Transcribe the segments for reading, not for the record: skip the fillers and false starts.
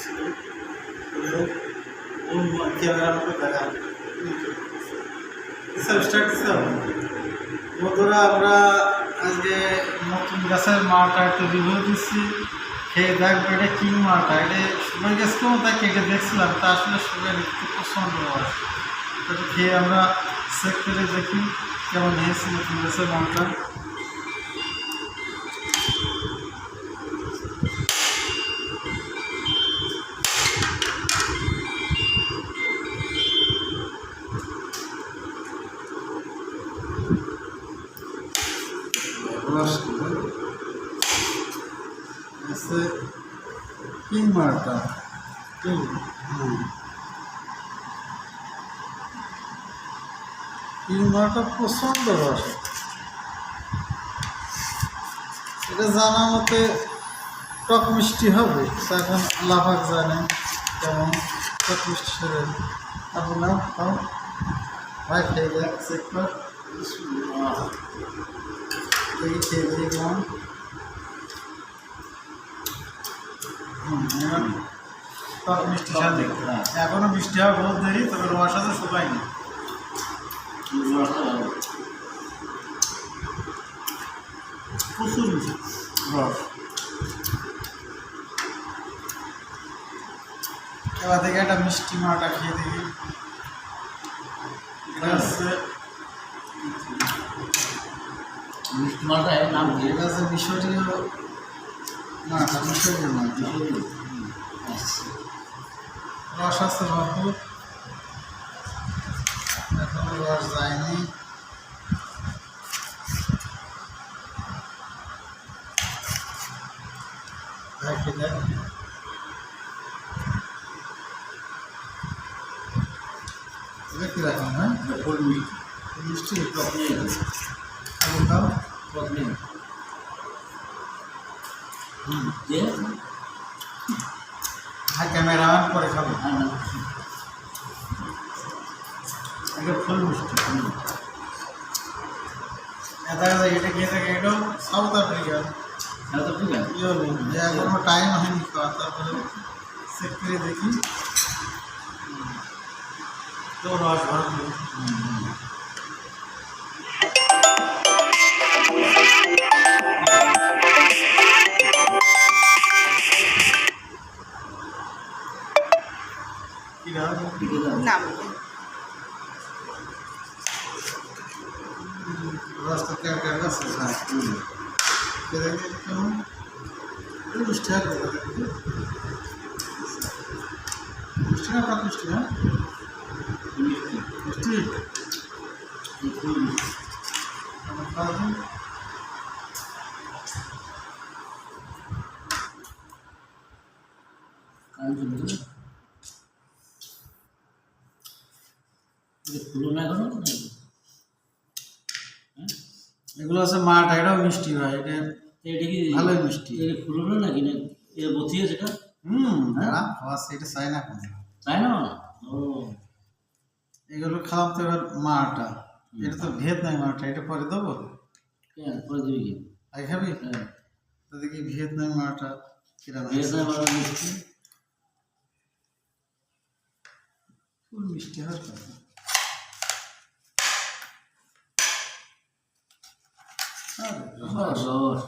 ছিল। ক্যামেরা মতো দেখা বন্ধুরা, আমরা আজকে নতুন গাছের মালটা একটু রিভিউ দিচ্ছি। খেয়ে দেখবো এটা কি মালটা, এটা শুকিয়ে গেছে তো, তাই কেটে দেখছিলাম, তা আসলে শুকিয়ে একটু প্রচণ্ড আছে। এটা খেয়ে আমরা চেক করে দেখি কেমন হয়েছে নতুন গাছের মালটা। কিং মালটা কিং মালটা প্রচণ্ড রস। এটা জানা মতে টক মিষ্টি হবে, এখন লাফাক জানে কেমন টক মিষ্টি হবে। আপনার ভাই খেয়ে দেখ, চেক কর, দেখি খেয়ে দেখি কেমন। টক মিষ্টি সাথে এখনো মিষ্টি হওয়া বহুত দেরি, তবে রস আছে শুকায়নি। প্রচুর রস। এবার থেকে একটা মিষ্টি মাটা খেয়ে দেখি। এটা হচ্ছে মিষ্টি মালটা এর নাম কি? এটা হচ্ছে মিশরীয় মাটা, মিশরীয় মাটা। রস আছে ভরপুর, এখনো রস যায়নি। কিরকম? হ্যাঁ, মিষ্টি হ্যাঁ, ক্যামেরা পরে খাবো। এটা ফুল মিষ্টি। এটা খেয়ে থাকে, এটাও সাউথ আফ্রিকা। এখনো টাইম হয়নি খাওয়া, তারপরে চেক করে দেখি তো রস ভরপুর। রাস্তা ক্যামেরা আছে, হ্যাঁ কেমন মিষ্টি হবে, মিষ্টি না কত মিষ্টি? হ্যাঁ মিষ্টি এগুলো আছে মাঠ, এটাও মিষ্টি ভাই, এটা কি ভালোই মিষ্টি। ফুললো নাকি না এর বতিয়ে যেটা? এটা চাই না, তাই না? ও এগুলো খাওয়াম তো। এবার মাটা, এটা তো ভেদ নাই মাটা, এটা পরে দেবো। পরে দিবি কি? আগে খাবি? তো দেখি ভেদ নাই মাটা কিরকম মিষ্টি, ফুল মিষ্টি হওয়ার কথা। রস রস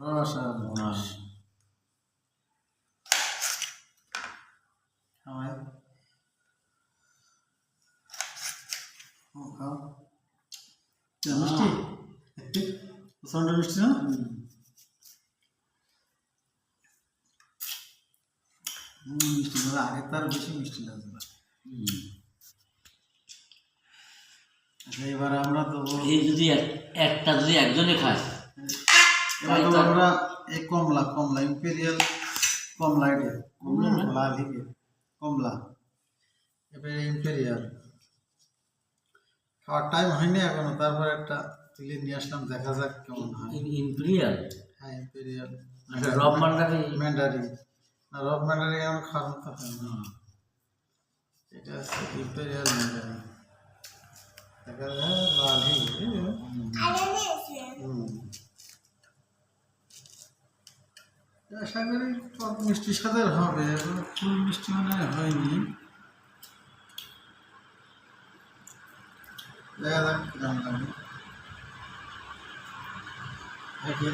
রস আর রস খাওয়াই খাও। মিষ্টি প্রচণ্ড মিষ্টি না? মিষ্টি দাদা, আগে তার বেশি মিষ্টি লাগবে। আচ্ছা, এবার আমরা তো এই যদি একটা যদি একজনে খায়, এবার তো আমরা এই কমলা ইম্পেরিয়াল কমলা, এটা লাল হিকে কমলা, এবার ইম্পেরিয়াল খাওয়ার টাইম হয়নি এখনো, তারপর একটা তুলে নিয়ে আসলাম, দেখা যাক কেমন হয়। ইম্পেরিয়াল? হ্যাঁ ইম্পেরিয়াল। রব ম্যান্ডারি? ম্যান্ডারি না, রব ম্যান্ডারি আমার খাওয়ার মতো হয় না। এটা হচ্ছে ইম্পেরিয়াল ম্যান্ডারি, দেখা যায় লাল হিকে। আশা করি টক মিষ্টির সাথে হবে, এখনো ফুল মিষ্টি মনে হয় হয়নি। দেখা যাক কেমন লাগে।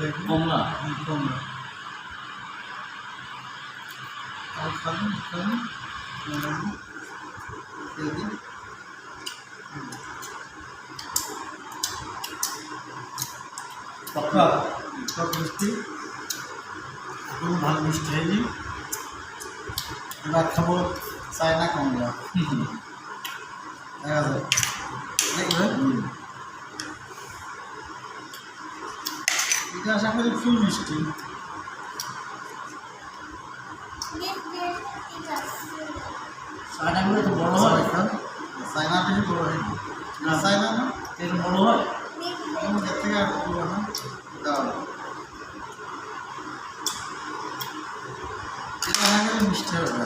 দেখি কমলা কমলা আর খাবেন খাবেন দেখি পকড়া টক মিষ্টি খুব ভালো মিষ্টি হয়নি। এবার খাবো চায়না কমলা। দেখা যাক দেখবেন এটা আশা করি ফুল মিষ্টি। চায়নাগুলো তো বড় হয়, চায়না বেশি বড় হয়নি না, চায়না না এর বড় হয়। এর থেকে আর বড় না। দাও এটা আশা করি মিষ্টি হবে।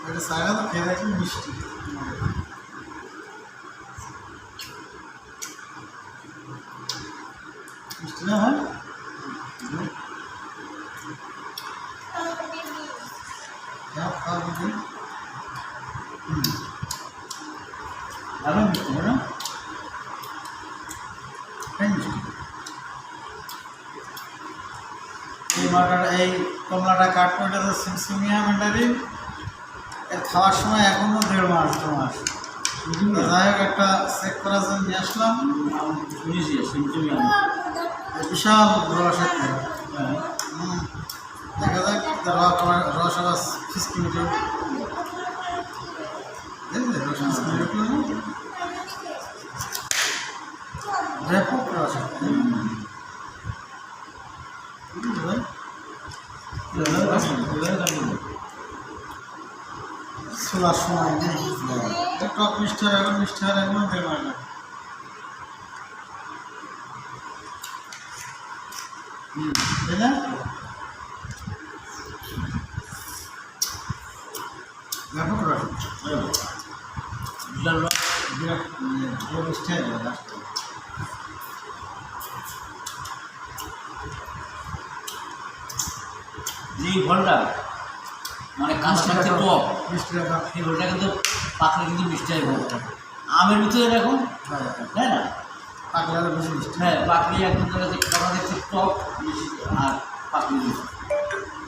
এটা চায়না তো খেয়ে দেখি মিষ্টি। মিষ্টি না হয় খাওয়া বুঝি ভালো মিষ্টি না? হ্যাঁ মিষ্টি। এই মার্কাটা এই কমলাটা কাটবো, এটা তো সিমসিমিয়া ম্যান্ডারিন। এর খাওয়ার সময় এখনো 1.5 মাস 2 মাস। যাই হোক একটা চেক করার জন্য নিয়ে আসলাম। শুনেছি সিমটমি বিশাল রস একটা। দেখা যাক রস আবার ফিসকি মিটে রস ফিসকি মিটে ব্যাপক রস ছোলার সময় নেই। টক মিষ্টি হয়, এখন মিষ্টি হয় এখনো 1.5 মাস লাগে। তাই না? ব্যাপক রস বিরাট ভালো মিষ্টি হয় লাস্টে। যে ফলটা মানে কাঁচা থাকতে টক, মিষ্টিটা দাম। সেই ফলটা কিন্তু পাকলে কিন্তু মিষ্টি হয় ফলটা। আমের ভিতরে এরকম, তাই না? পাকলে আরো বেশি মিষ্টি। হ্যাঁ, পাকলে একদম কাঁচা দেখতে টক মিষ্টি আর পাকলে মিষ্টি।